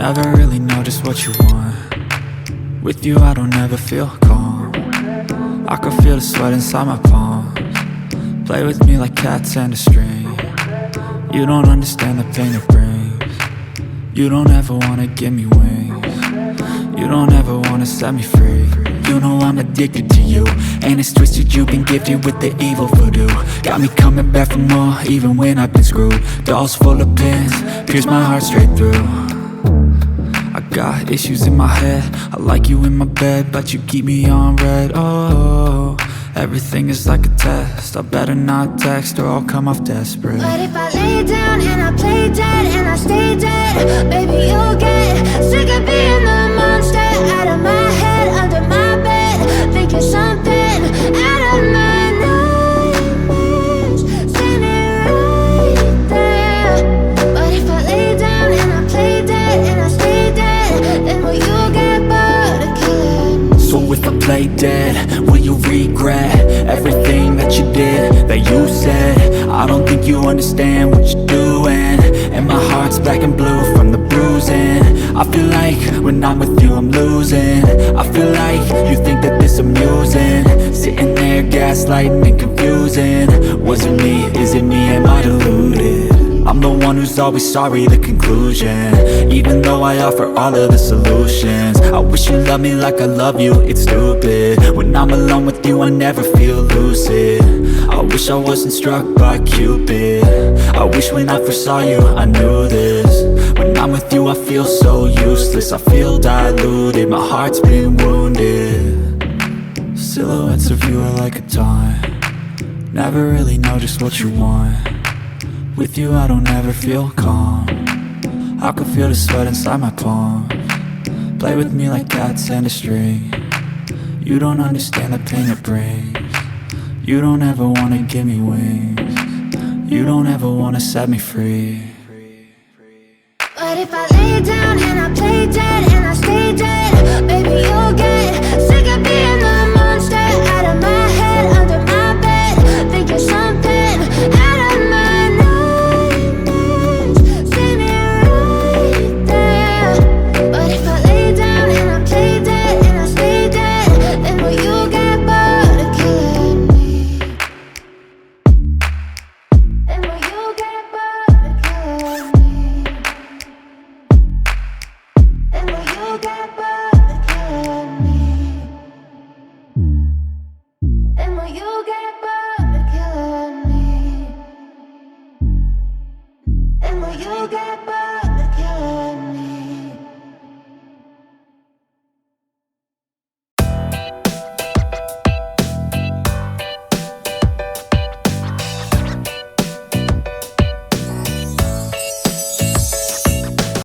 Never really know just what you want. With you I don't ever feel calm. I can feel the sweat inside my palms. Play with me like cats and a string. You don't understand the pain it brings. You don't ever wanna give me wings. You don't ever wanna set me free. You know I'm addicted to you, and it's twisted, you've been gifted with the evil voodoo. Got me coming back for more, even when I've been screwed. Dolls full of pins, pierce my heart straight through. I got issues in my head, I like you in my bed, but you keep me on red. Oh, everything is like a test, I better not text or I'll come off desperate. But if I lay down and I play dead and I stay dead, baby you'll get sick of being the monster out of my head, under my bed, thinking something out of my nightmares, standing right there. But if I lay down and I play dead and I stay dead, then will you get bored of killing me? So if I play dead, will you regret everything that you did, that you said? I don't think you understand what you're doing, and my heart's black and blue from the bruising. I feel like when I'm with you I'm losing. I feel like you think that this amusing, sitting there gaslighting and confusing. Was it me? Is it me? Am I deluded? I'm the one who's always sorry, the conclusion, even though I offer all of the solutions. I wish you loved me like I love you, it's stupid. When I'm alone with you I never feel lucid. I wish I wasn't struck by Cupid. I wish when I first saw you I knew this. When I'm with you I feel so useless, I feel diluted, my heart's been wounded. Silhouettes of you are like a taunt. Never really know just what you want. With you I don't ever feel calm. I can feel the sweat inside my palms. Play with me like cats and a string. You don't understand the pain it brings. You don't ever wanna give me wings. You don't ever wanna set me free. But if I lay down and I play dead and I stay dead, baby you'll get sick of being the monster out of my head, under my bed, thinking something out of my nightmares, standing right there. But if I lay down and I play dead and I stay dead, then will you get bored of killing me? Then will you get bored of killing me? And will you get bored of killing me? And will you get bored of killing me? And will you get bored?